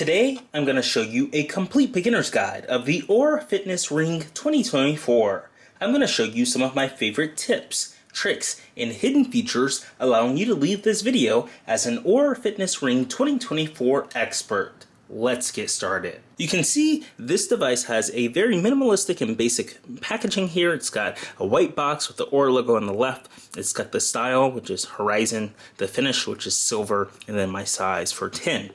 Today, I'm going to show you a complete beginner's guide of the Oura Fitness Ring 2024. I'm going to show you some of my favorite tips, tricks, and hidden features allowing you to leave this video as an Oura Fitness Ring 2024 expert. Let's get started. You can see this device has a very minimalistic and basic packaging here. It's got a white box with the Oura logo on the left. It's got the style, which is horizon, the finish, which is silver, and then my size for 10.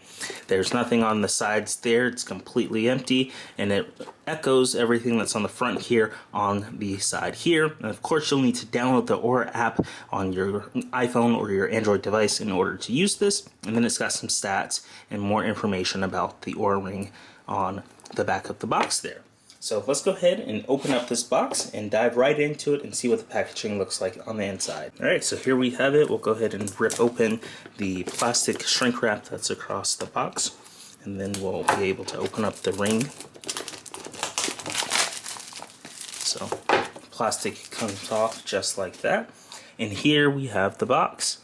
There's nothing on the sides there. It's completely empty, and it echoes everything that's on the front here on the side here. And of course, you'll need to download the Oura app on your iPhone or your Android device in order to use this. And then it's got some stats and more information about the Oura Ring on the back of the box there. So let's go ahead and open up this box and dive right into it and see what the packaging looks like on the inside. Alright, so here we have it. We'll go ahead and rip open the plastic shrink wrap that's across the box, and then we'll be able to open up the ring. So plastic comes off just like that, and here we have the box.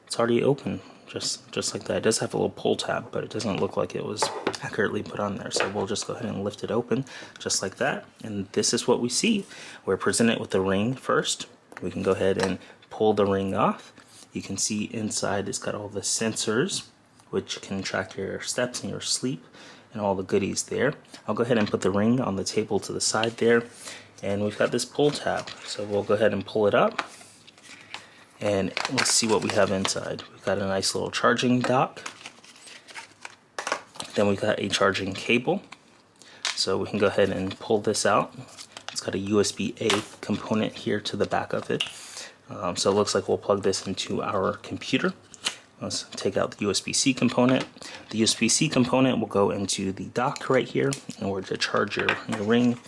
It's already open just like that. It does have a little pull tab, but it doesn't look like it was accurately put on there, so we'll just go ahead and lift it open just like that, and this is what we see. We're presented with the ring first. We can go ahead and pull the ring off. You can see inside it's got all the sensors which can track your steps and your sleep and all the goodies there. I'll go ahead and put the ring on the table to the side there, and we've got this pull tab, so we'll go ahead and pull it up. And let's see what we have inside. We've got a nice little charging dock. Then we've got a charging cable. So we can go ahead and pull this out. It's got a USB-A component here to the back of it. So it looks like we'll plug this into our computer. Let's take out the USB-C component. The USB-C component will go into the dock right here in order to charge your ring.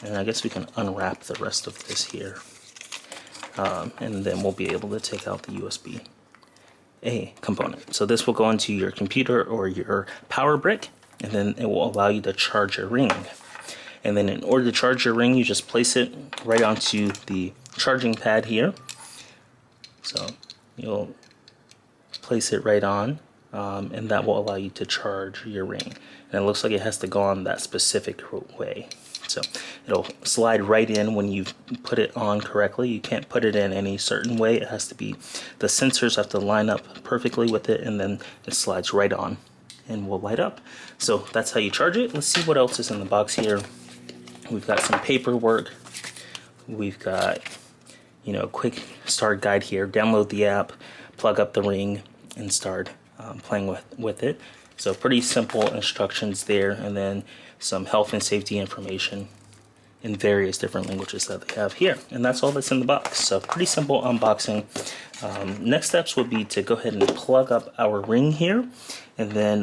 And I guess we can unwrap the rest of this here. And then we'll be able to take out the USB-A component. So this will go into your computer or your power brick, and then it will allow you to charge your ring. And then in order to charge your ring, you just place it right onto the charging pad here. So you'll place it right on, and that will allow you to charge your ring. And it looks like it has to go on that specific way. So it'll slide right in when you put it on correctly. You can't put it in any certain way. It has to be, the sensors have to line up perfectly with it, and then it slides right on and will light up. So that's how you charge it. Let's see what else is in the box here. We've got some paperwork. We've got, a quick start guide here. Download the app, plug up the ring, and start playing with it. So pretty simple instructions there, and then some health and safety information in various different languages that they have here. And that's all that's in the box. So pretty simple unboxing. Next steps would be to go ahead and plug up our ring here, and then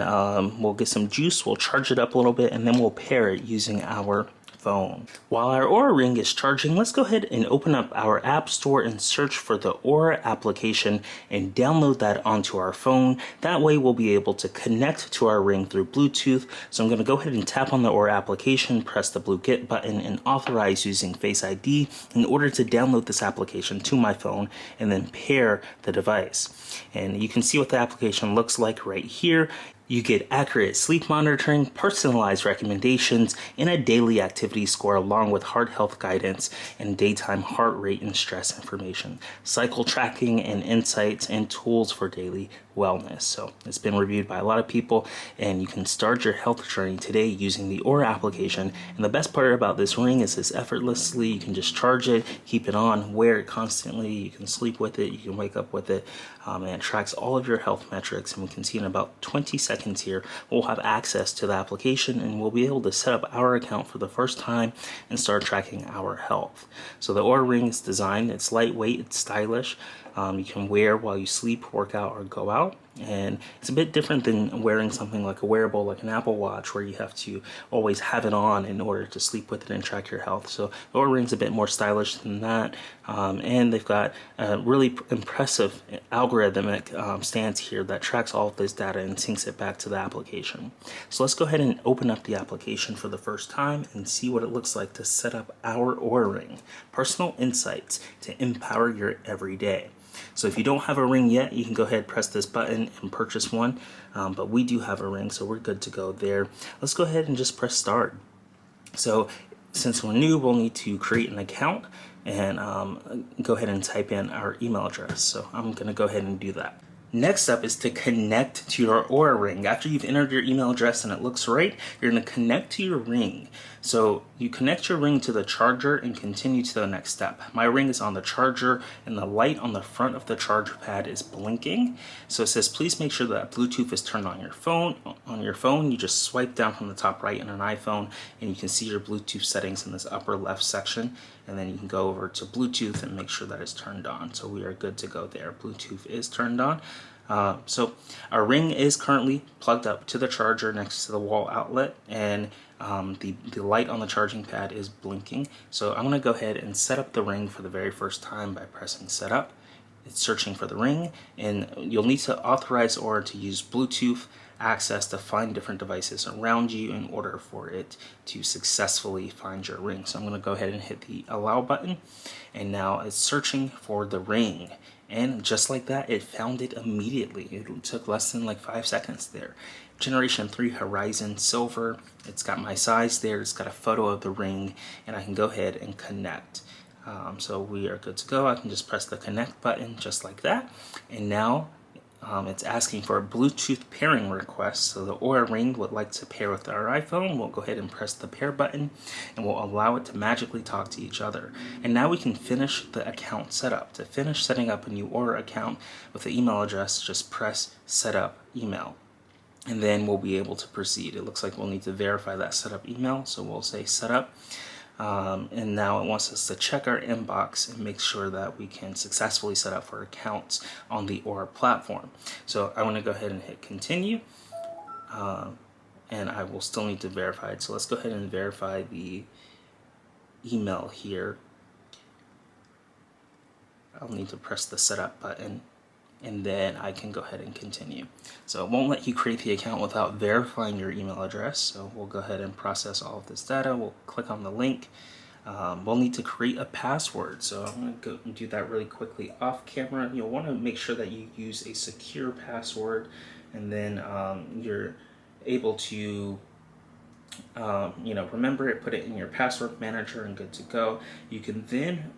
we'll get some juice, we'll charge it up a little bit, and then we'll pair it using our phone. While our Oura Ring is charging, let's go ahead and open up our app store and search for the Oura application and download that onto our phone. That way we'll be able to connect to our ring through Bluetooth. So I'm going to go ahead and tap on the Oura application, press the blue Get button, and authorize using Face ID in order to download this application to my phone and then pair the device. And you can see what the application looks like right here. You get accurate sleep monitoring, personalized recommendations, and a daily activity score along with heart health guidance and daytime heart rate and stress information, cycle tracking, and insights and tools for daily wellness. So it's been reviewed by a lot of people, and you can start your health journey today using the Oura application. And the best part about this ring is it's effortlessly. You can just charge it, keep it on, wear it constantly. You can sleep with it, you can wake up with it, and it tracks all of your health metrics. And we can see in about 20 seconds here, we'll have access to the application, and we'll be able to set up our account for the first time and start tracking our health. So the Oura Ring is designed, it's lightweight, it's stylish. You can wear while you sleep, work out, or go out. And it's a bit different than wearing something like a wearable like an Apple Watch, where you have to always have it on in order to sleep with it and track your health. So the Oura Ring's a bit more stylish than that, and they've got a really impressive algorithmic stance here that tracks all of this data and syncs it back to the application. So let's go ahead and open up the application for the first time and see what it looks like to set up our Oura Ring. Personal insights to empower your everyday. So if you don't have a ring yet, you can go ahead and press this button and purchase one. But we do have a ring, so we're good to go there. Let's go ahead and just press start. So since we're new, we'll need to create an account and go ahead and type in our email address. So I'm going to go ahead and do that. Next up is to connect to your Oura Ring. After you've entered your email address and it looks right, you're going to connect to your ring. So you connect your ring to the charger and continue to the next step. My ring is on the charger and the light on the front of the charger pad is blinking. So it says, please make sure that Bluetooth is turned on your phone. On your phone, you just swipe down from the top right in an iPhone and you can see your Bluetooth settings in this upper left section. And then you can go over to Bluetooth and make sure that it's turned on. So we are good to go there. Bluetooth is turned on. So our ring is currently plugged up to the charger next to the wall outlet, and the light on the charging pad is blinking. So I'm going to go ahead and set up the ring for the very first time by pressing setup. It's searching for the ring, and you'll need to authorize Oura to use Bluetooth access to find different devices around you in order for it to successfully find your ring. So I'm going to go ahead and hit the allow button, and now it's searching for the ring. And just like that, it found it immediately. It took less than like 5 seconds there. Generation 3 Horizon Silver. It's got my size there. It's got a photo of the ring, and I can go ahead and connect. So we are good to go. I can just press the connect button just like that. And now it's asking for a Bluetooth pairing request. So the Oura Ring would like to pair with our iPhone. We'll go ahead and press the pair button and we'll allow it to magically talk to each other. And now we can finish the account setup. To finish setting up a new Oura account with the email address, just press setup email. And then we'll be able to proceed. It looks like we'll need to verify that setup email. So we'll say setup. And now it wants us to check our inbox and make sure that we can successfully set up for accounts on the Oura platform. So I want to go ahead and hit continue, and I will still need to verify it. So let's go ahead and verify the email here. I'll need to press the setup button, and then I can go ahead and continue. So it won't let you create the account without verifying your email address. So we'll go ahead and process all of this data. We'll click on the link. We'll need to create a password. So I'm going to go and do that really quickly off camera. You'll want to make sure that you use a secure password, and then you're able to remember it, put it in your password manager, and good to go. You can then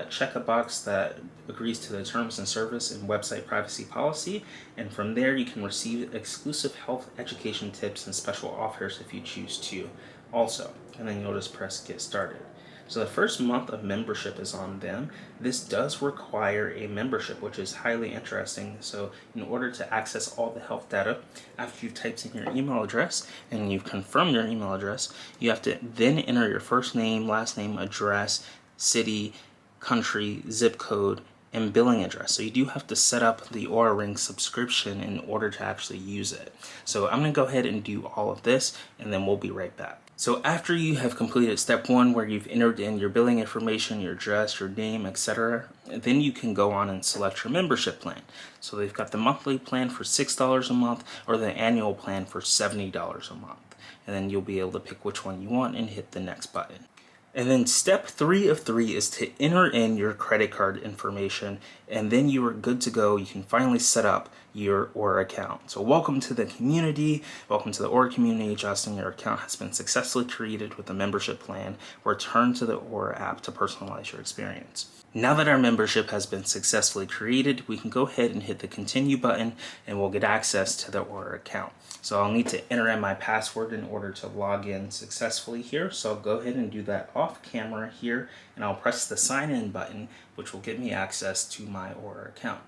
check a box that agrees to the terms and service and website privacy policy, and from there you can receive exclusive health education tips and special offers if you choose to also. And then you'll just press get started. So the first month of membership is on them. This does require a membership, which is highly interesting. So in order to access all the health data, after you've typed in your email address and you've confirmed your email address, you have to then enter your first name, last name, address, city, country, zip code, and billing address. So you do have to set up the Oura Ring subscription in order to actually use it. So I'm going to go ahead and do all of this, and then we'll be right back. So after you have completed step 1, where you've entered in your billing information, your address, your name, etc., then you can go on and select your membership plan. So they've got the monthly plan for $6 a month or the annual plan for $70 a month. And then you'll be able to pick which one you want and hit the next button. And then step 3 of 3 is to enter in your credit card information, and then you are good to go. You can finally set up your Oura account. So welcome to the community. Welcome to the Oura community, Justin. Your account has been successfully created with a membership plan. Return to the Oura app to personalize your experience. Now that our membership has been successfully created, we can go ahead and hit the continue button, and we'll get access to the Oura account. So I'll need to enter in my password in order to log in successfully here. So I'll go ahead and do that off camera here, and I'll press the sign in button, which will give me access to my Oura account.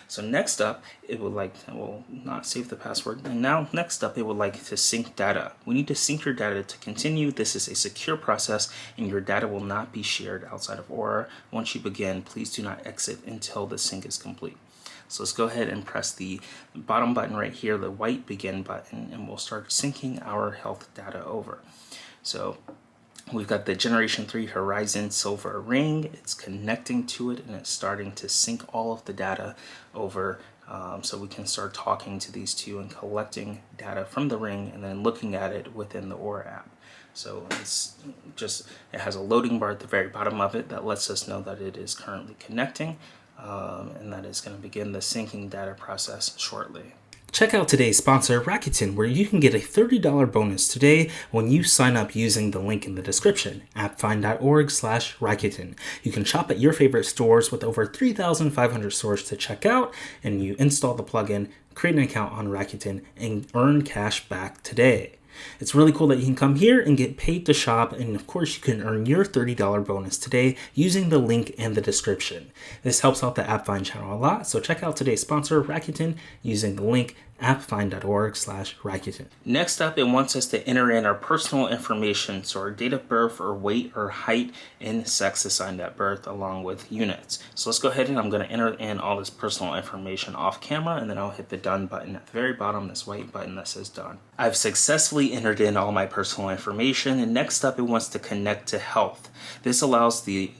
So next up, it will not save the password. And now next up, it would like to sync data. We need to sync your data to continue. This is a secure process, and your data will not be shared outside of Oura. Once you begin, please do not exit until the sync is complete. So let's go ahead and press the bottom button right here, the white begin button, and we'll start syncing our health data over. So we've got the Generation 3 Horizon Silver Ring. It's connecting to it, and it's starting to sync all of the data over, so we can start talking to these two and collecting data from the ring and then looking at it within the Oura app. So it has a loading bar at the very bottom of it that lets us know that it is currently connecting. and that is going to begin the syncing data process shortly. Check out today's sponsor, Rakuten, where you can get a $30 bonus today when you sign up using the link in the description, appfind.org/Rakuten. You can shop at your favorite stores with over 3,500 stores to check out, and you install the plugin, create an account on Rakuten, and earn cash back today. It's really cool that you can come here and get paid to shop, and of course you can earn your $30 bonus today using the link in the description. This helps out the AppFind channel a lot, so check out today's sponsor, Rakuten, using the link appfind.org/Rakuten. Next up, it wants us to enter in our personal information, so our date of birth, or weight, or height, and sex assigned at birth, along with units. So let's go ahead and I'm going to enter in all this personal information off camera, and then I'll hit the done button at the very bottom, this white button that says done. I've successfully entered in all my personal information, and next up it wants to connect to health. This allows the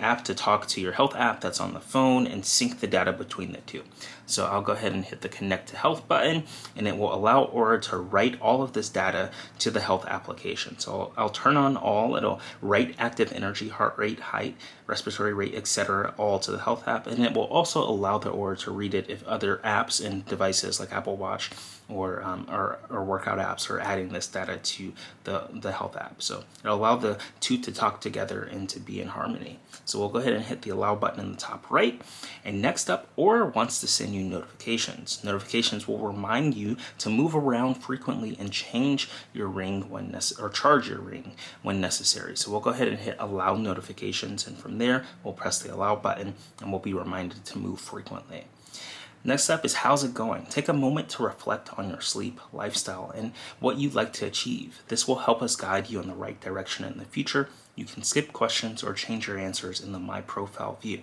app to talk to your health app that's on the phone and sync the data between the two. So I'll go ahead and hit the connect to health button, and it will allow Oura to write all of this data to the health application. So I'll turn on all, it'll write active energy, heart rate, height, respiratory rate, etc. all to the health app, and it will also allow the Oura to read it if other apps and devices like Apple Watch or workout apps are adding this data to the health app. So it'll allow the two to talk together and to be in harmony. So we'll go ahead and hit the allow button in the top right. And next up, Oura wants to send you notifications. Notifications will remind you to move around frequently and change your ring when or charge your ring when necessary. So we'll go ahead and hit allow notifications, and from there we'll press the allow button and we'll be reminded to move frequently. Next up is how's it going? Take a moment to reflect on your sleep, lifestyle, and what you'd like to achieve. This will help us guide you in the right direction in the future. You can skip questions or change your answers in the My Profile view.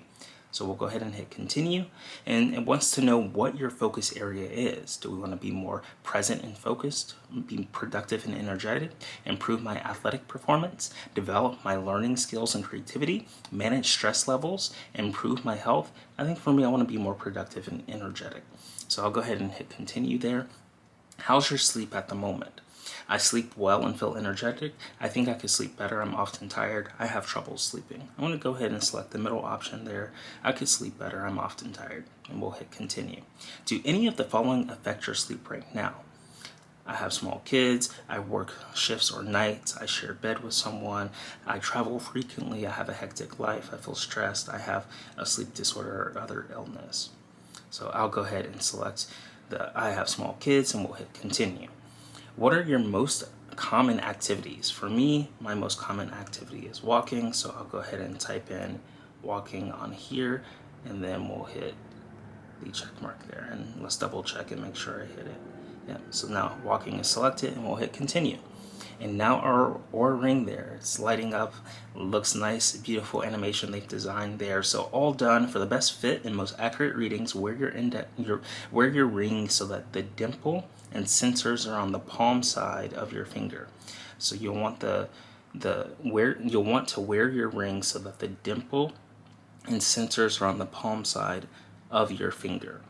So we'll go ahead and hit continue, and it wants to know what your focus area is. Do we want to be more present and focused, be productive and energetic, improve my athletic performance, develop my learning skills and creativity, manage stress levels, improve my health? I think for me, I want to be more productive and energetic. So I'll go ahead and hit continue there. How's your sleep at the moment? I sleep well and feel energetic. I think I could sleep better. I'm often tired. I have trouble sleeping. I'm going to go ahead and select the middle option there. I could sleep better. I'm often tired. And we'll hit continue. Do any of the following affect your sleep right now? I have small kids. I work shifts or nights. I share bed with someone. I travel frequently. I have a hectic life. I feel stressed. I have a sleep disorder or other illness. So I'll go ahead and select the I have small kids, and we'll hit continue. What are your most common activities? For me, my most common activity is walking, so I'll go ahead and type in walking on here, and then we'll hit the check mark there, and let's double check and make sure I hit it. Yeah, so now walking is selected, and we'll hit continue. And now our Oura ring there, it's lighting up, looks nice, beautiful animation they've designed there. So all done. For the best fit and most accurate readings, wear your ring so that the dimple and sensors are on the palm side of your finger. So you'll want to wear your ring so that the dimple and sensors are on the palm side of your finger.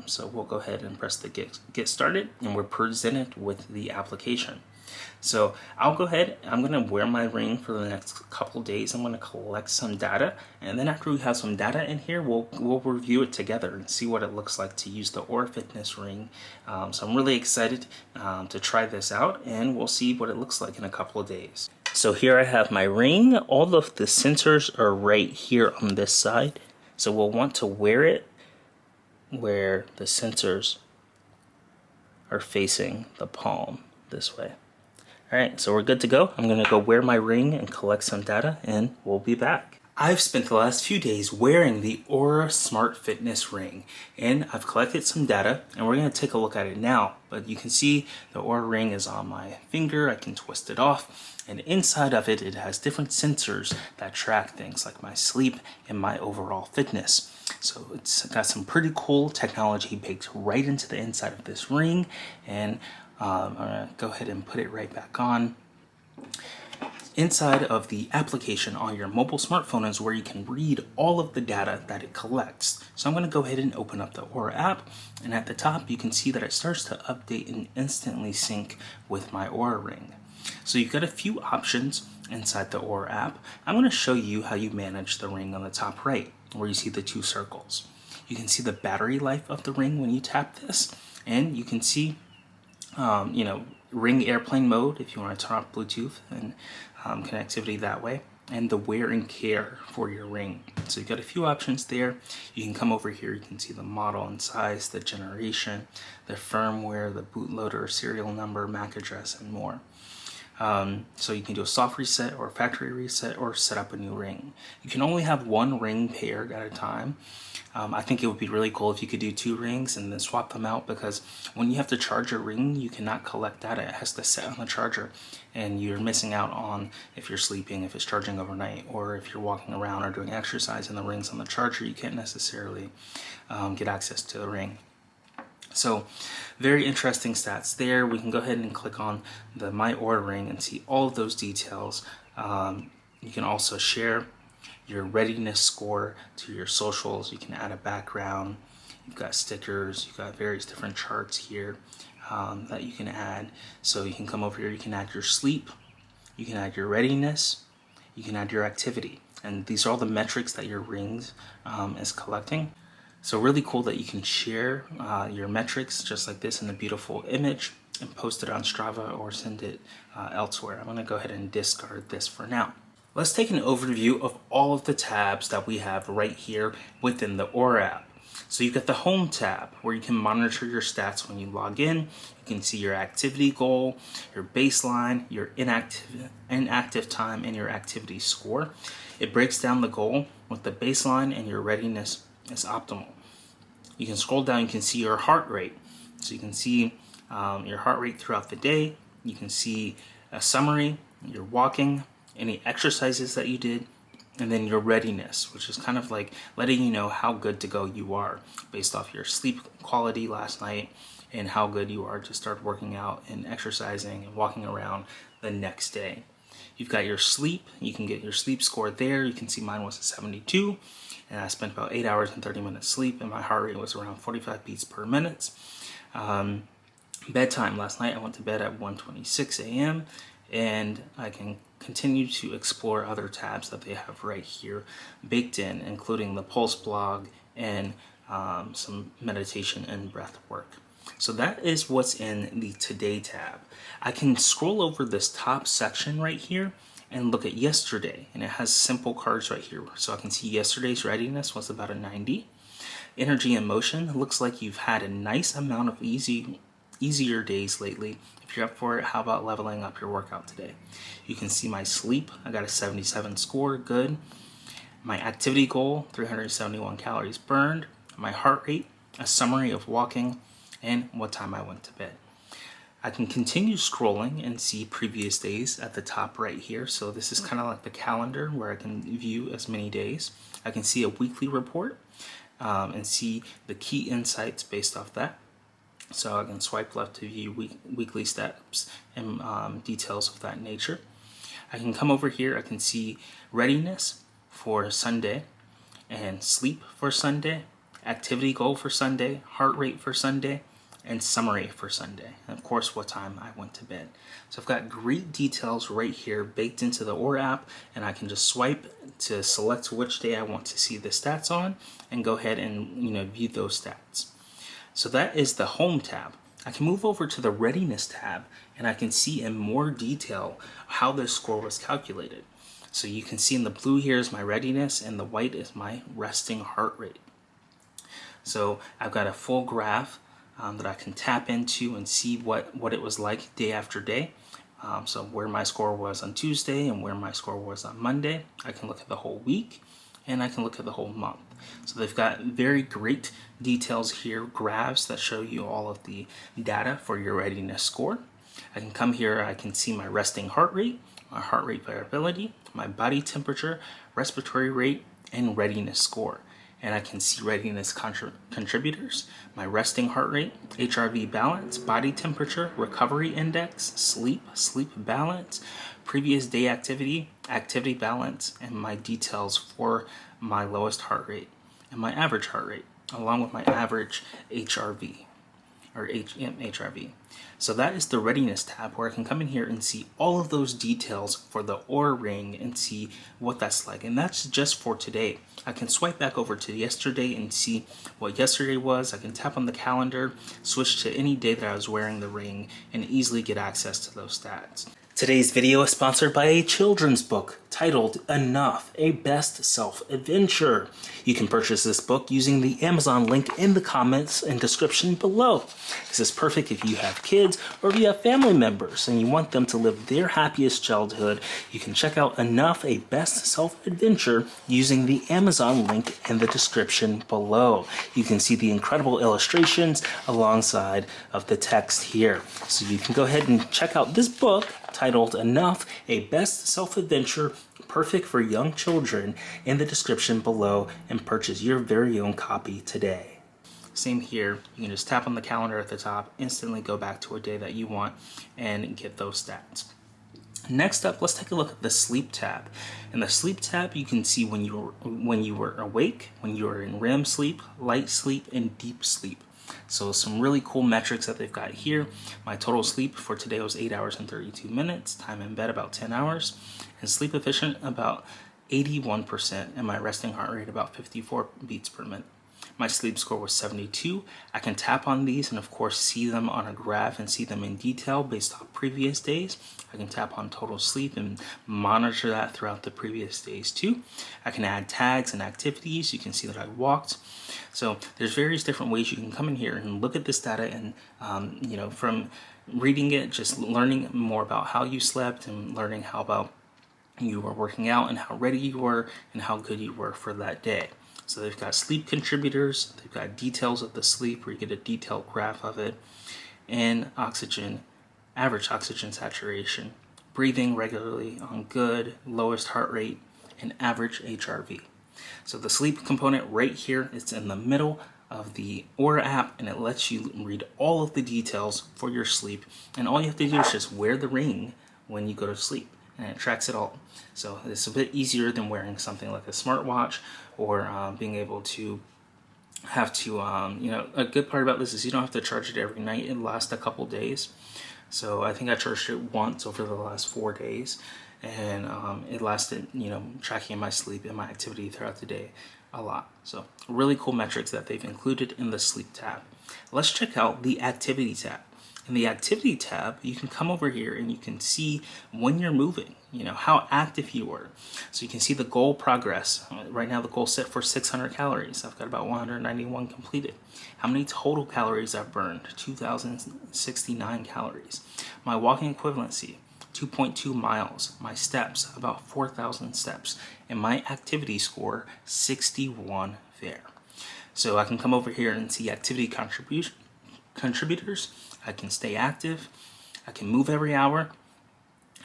So we'll go ahead and press the get started, and we're presented with the application. So I'll go ahead, I'm going to wear my ring for the next couple days. I'm going to collect some data, and then after we have some data in here, we'll review it together and see what it looks like to use the Oura Fitness Ring. So I'm really excited to try this out, and we'll see what it looks like in a couple of days. So here I have my ring. All of the sensors are right here on this side. So we'll want to wear it where the sensors are facing the palm this way. Alright, so we're good to go. I'm going to go wear my ring and collect some data, and we'll be back. I've spent the last few days wearing the Oura Smart Fitness Ring, and I've collected some data, and we're going to take a look at it now. But you can see the Oura ring is on my finger. I can twist it off, and inside of it, it has different sensors that track things like my sleep and my overall fitness. So it's got some pretty cool technology baked right into the inside of this ring, and I'm going to go ahead and put it right back on. Inside of the application on your mobile smartphone is where you can read all of the data that it collects. So I'm going to go ahead and open up the Oura app, and at the top you can see that it starts to update and instantly sync with my Oura ring. So you've got a few options. inside the Oura app, I'm going to show you how you manage the ring on the top right, where you see the 2 circles. You can see the battery life of the ring when you tap this, and you can see, ring airplane mode if you want to turn off Bluetooth and connectivity that way, and the wear and care for your ring. So you've got a few options there. You can come over here, you can see the model and size, the generation, the firmware, the bootloader, serial number, MAC address, and more. So you can do a soft reset or a factory reset or set up a new ring. You can only have 1 ring paired at a time. I think it would be really cool if you could do 2 rings and then swap them out, because when you have to charge a ring, you cannot collect data. It has to sit on the charger, and you're missing out on if you're sleeping, if it's charging overnight, or if you're walking around or doing exercise and the ring's on the charger, you can't necessarily get access to the ring. So very interesting stats there. We can go ahead and click on the My Oura ring and see all of those details. You can also share your readiness score to your socials. You can add a background. You've got stickers. You've got various different charts here that you can add. So you can come over here. You can add your sleep. You can add your readiness. You can add your activity. And these are all the metrics that your rings is collecting. So really cool that you can share your metrics just like this in a beautiful image and post it on Strava or send it elsewhere. I'm going to go ahead and discard this for now. Let's take an overview of all of the tabs that we have right here within the Oura app. So you've got the Home tab, where you can monitor your stats when you log in. You can see your activity goal, your baseline, your inactive time, and your activity score. It breaks down the goal with the baseline, and your readiness is optimal. You can scroll down, you can see your heart rate. So you can see your heart rate throughout the day. You can see a summary, your walking, any exercises that you did, and then your readiness, which is kind of like letting you know how good to go you are based off your sleep quality last night and how good you are to start working out and exercising and walking around the next day. You've got your sleep. You can get your sleep score there. You can see mine was a 72, and I spent about 8 hours and 30 minutes sleep, and my heart rate was around 45 beats per minute. Bedtime last night, I went to bed at 1:26 a.m. and I can continue to explore other tabs that they have right here baked in, including the Pulse blog and some meditation and breath work. So that is what's in the Today tab. I can scroll over this top section right here and look at yesterday, and it has simple cards right here. So I can see yesterday's readiness was about a 90. Energy and motion, looks like you've had a nice amount of easier days lately. If you're up for it, how about leveling up your workout today? You can see my sleep. I got a 77 score, good. My activity goal, 371 calories burned. My heart rate, a summary of walking, and what time I went to bed. I can continue scrolling and see previous days at the top right here. So this is kind of like the calendar where I can view as many days. I can see a weekly report and see the key insights based off that. So I can swipe left to view weekly steps and details of that nature. I can come over here, I can see readiness for Sunday and sleep for Sunday, activity goal for Sunday, heart rate for Sunday, and summary for Sunday. And of course, what time I went to bed. So I've got great details right here baked into the Oura app, and I can just swipe to select which day I want to see the stats on and go ahead and view those stats. So that is the Home tab. I can move over to the Readiness tab, and I can see in more detail how this score was calculated. So you can see in the blue here is my readiness, and the white is my resting heart rate. So I've got a full graph that I can tap into and see what it was like day after day. So where my score was on Tuesday and where my score was on Monday. I can look at the whole week, and I can look at the whole month. So they've got very great details here, graphs that show you all of the data for your readiness score. I can come here, I can see my resting heart rate, my heart rate variability, my body temperature, respiratory rate, and readiness score. And I can see readiness contributors, my resting heart rate, HRV balance, body temperature, recovery index, sleep balance, previous day activity, activity balance, and my details for my lowest heart rate and my average heart rate, along with my average HRV. So that is the readiness tab, where I can come in here and see all of those details for the Oura Ring and see what that's like. And that's just for today. I can swipe back over to yesterday and see what yesterday was. I can tap on the calendar, switch to any day that I was wearing the ring, and easily get access to those stats. Today's video is sponsored by a children's book titled Enough, a Best Self-Adventure. You can purchase this book using the Amazon link in the comments and description below. This is perfect if you have kids or if you have family members and you want them to live their happiest childhood. You can check out Enough, a Best Self-Adventure using the Amazon link in the description below. You can see the incredible illustrations alongside of the text here. So you can go ahead and check out this book titled Enough, a Best Self-Adventure, perfect for young children, in the description below, and purchase your very own copy today. Same here, you can just tap on the calendar at the top, instantly go back to a day that you want, and get those stats. Next up, let's take a look at the sleep tab. In the sleep tab, you can see when you were awake, when you were in REM sleep, light sleep, and deep sleep. So some really cool metrics that they've got here. My total sleep for today was 8 hours and 32 minutes, time in bed about 10 hours, and sleep efficient about 81%, and my resting heart rate about 54 beats per minute. My sleep score was 72. I can tap on these and of course see them on a graph and see them in detail based off previous days. I can tap on total sleep and monitor that throughout the previous days too. I can add tags and activities. You can see that I walked. So there's various different ways you can come in here and look at this data and from reading it, just learning more about how you slept and learning how about you were working out and how ready you were and how good you were for that day. So they've got sleep contributors, they've got details of the sleep where you get a detailed graph of it, and oxygen, average oxygen saturation, breathing regularly on good, lowest heart rate, and average HRV. So the sleep component right here, it's in the middle of the Oura app, and it lets you read all of the details for your sleep. And all you have to do is just wear the ring when you go to sleep, and it tracks it all. So it's a bit easier than wearing something like a smartwatch or being able to have to, a good part about this is you don't have to charge it every night. It lasts a couple days. So I think I charged it once over the last 4 days, and it lasted, tracking my sleep and my activity throughout the day a lot. So really cool metrics that they've included in the sleep tab. Let's check out the activity tab. In the activity tab, you can come over here and you can see when you're moving, how active you were. So you can see the goal progress. Right now the goal set for 600 calories. I've got about 191 completed. How many total calories I've burned? 2,069 calories. My walking equivalency, 2.2 miles. My steps, about 4,000 steps. And my activity score, 61 fair. So I can come over here and see activity contributors. I can stay active, I can move every hour,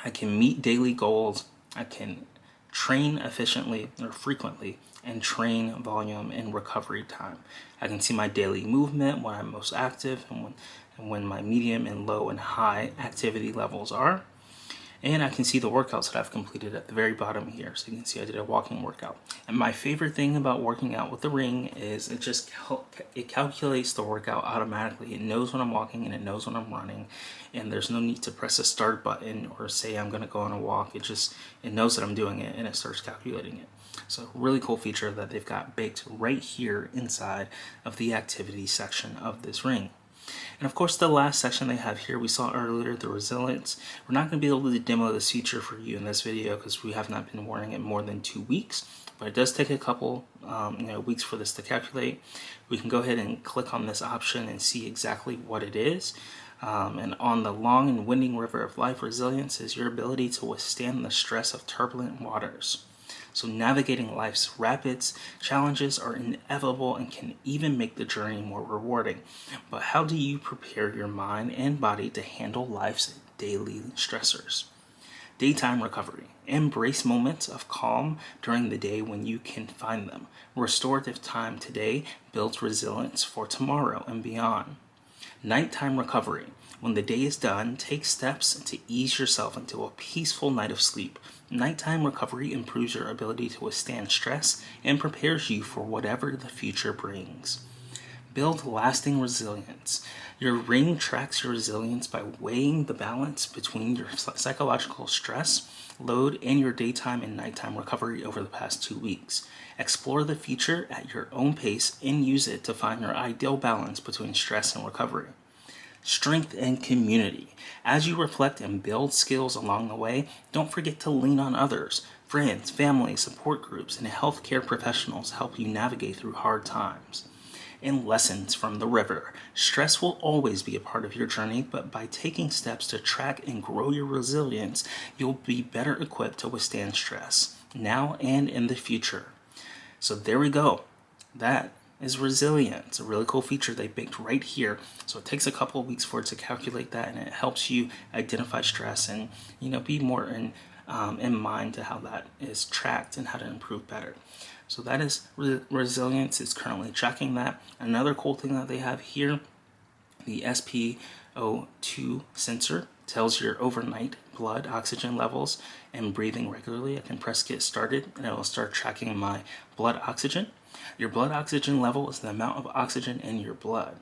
I can meet daily goals, I can train efficiently or frequently, and train volume and recovery time. I can see my daily movement, when I'm most active, and when my medium and low and high activity levels are. And I can see the workouts that I've completed at the very bottom here. So you can see I did a walking workout. And my favorite thing about working out with the ring is it calculates the workout automatically. It knows when I'm walking and it knows when I'm running. And there's no need to press a start button or say I'm going to go on a walk. It knows that I'm doing it and it starts calculating it. So really cool feature that they've got baked right here inside of the activity section of this ring. And of course, the last section they have here, we saw earlier, the resilience. We're not going to be able to demo this feature for you in this video because we have not been wearing it more than 2 weeks. But it does take a couple weeks for this to calculate. We can go ahead and click on this option and see exactly what it is. And on the long and winding river of life, resilience is your ability to withstand the stress of turbulent waters. So navigating life's rapids, challenges are inevitable and can even make the journey more rewarding. But how do you prepare your mind and body to handle life's daily stressors? Daytime recovery. Embrace moments of calm during the day when you can find them. Restorative time today builds resilience for tomorrow and beyond. Nighttime recovery. When the day is done, take steps to ease yourself into a peaceful night of sleep. Nighttime recovery improves your ability to withstand stress and prepares you for whatever the future brings. Build lasting resilience. Your ring tracks your resilience by weighing the balance between your psychological stress, load, and your daytime and nighttime recovery over the past 2 weeks. Explore the feature at your own pace and use it to find your ideal balance between stress and recovery. Strength and community. As you reflect and build skills along the way, don't forget to lean on others. Friends, family, support groups, and healthcare professionals help you navigate through hard times. And lessons from the river. Stress will always be a part of your journey, but by taking steps to track and grow your resilience, you'll be better equipped to withstand stress, now and in the future. So there we go. That is resilience, a really cool feature they baked right here. So it takes a couple of weeks for it to calculate that, and it helps you identify stress and be more in mind to how that is tracked and how to improve better. So that is resilience. It's currently tracking that. Another cool thing that they have here, the SpO2 sensor tells your overnight blood oxygen levels and breathing regularly. I can press get started and it will start tracking my blood oxygen. Your blood oxygen level is the amount of oxygen in your blood.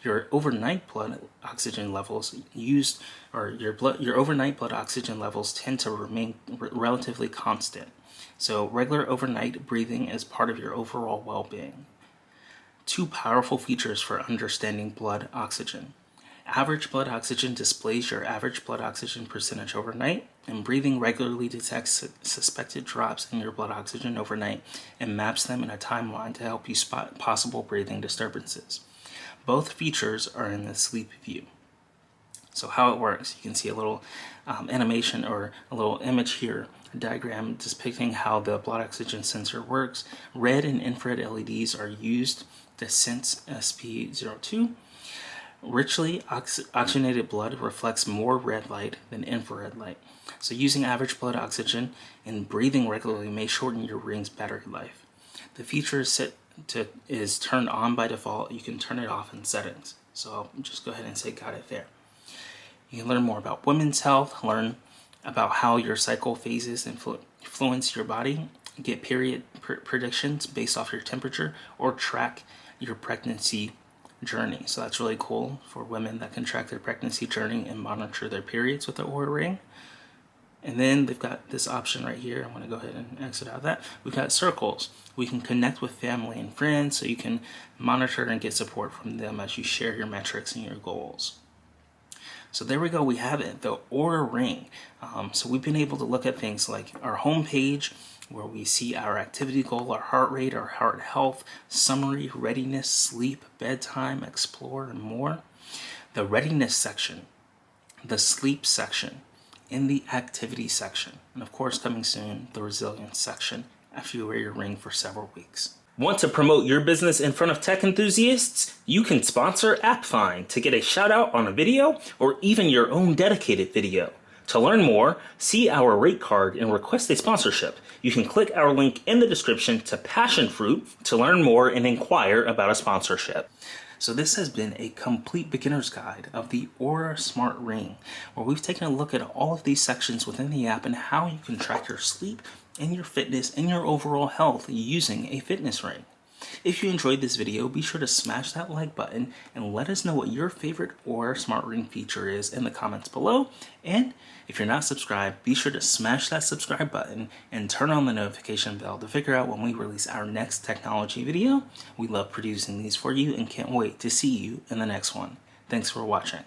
Your overnight blood oxygen levels your overnight blood oxygen levels tend to remain relatively constant. So regular overnight breathing is part of your overall well-being. 2 powerful features for understanding blood oxygen. Average blood oxygen displays your average blood oxygen percentage overnight, and breathing regularly detects suspected drops in your blood oxygen overnight and maps them in a timeline to help you spot possible breathing disturbances. Both features are in the sleep view. So how it works, you can see a little animation or a little image here, a diagram depicting how the blood oxygen sensor works. Red and infrared LEDs are used to sense SpO2. Richly oxygenated blood reflects more red light than infrared light. So using average blood oxygen and breathing regularly may shorten your ring's battery life. The feature is turned on by default. You can turn it off in settings. So I'll just go ahead and say got it there. You can learn more about women's health, learn about how your cycle phases influence your body, get period predictions based off your temperature, or track your pregnancy journey. So that's really cool for women that can track their pregnancy journey and monitor their periods with the Oura Ring. And then they've got this option right here. I'm going to go ahead and exit out of that. We've got circles. We can connect with family and friends so you can monitor and get support from them as you share your metrics and your goals. So there we go, we have it, the Oura Ring. So we've been able to look at things like our home page, where we see our activity goal, our heart rate, our heart health, summary, readiness, sleep, bedtime, explore, and more. The readiness section, the sleep section, and the activity section. And of course, coming soon, the resilience section after you wear your ring for several weeks. Want to promote your business in front of tech enthusiasts? You can sponsor AppFind to get a shout out on a video or even your own dedicated video. To learn more, see our rate card and request a sponsorship. You can click our link in the description to Passion Fruit to learn more and inquire about a sponsorship. So this has been a complete beginner's guide of the Oura Smart Ring, where we've taken a look at all of these sections within the app and how you can track your sleep and your fitness and your overall health using a fitness ring. If you enjoyed this video, be sure to smash that like button and let us know what your favorite Oura Smart Ring feature is in the comments below. And if you're not subscribed, be sure to smash that subscribe button and turn on the notification bell to figure out when we release our next technology video. We love producing these for you and can't wait to see you in the next one. Thanks for watching.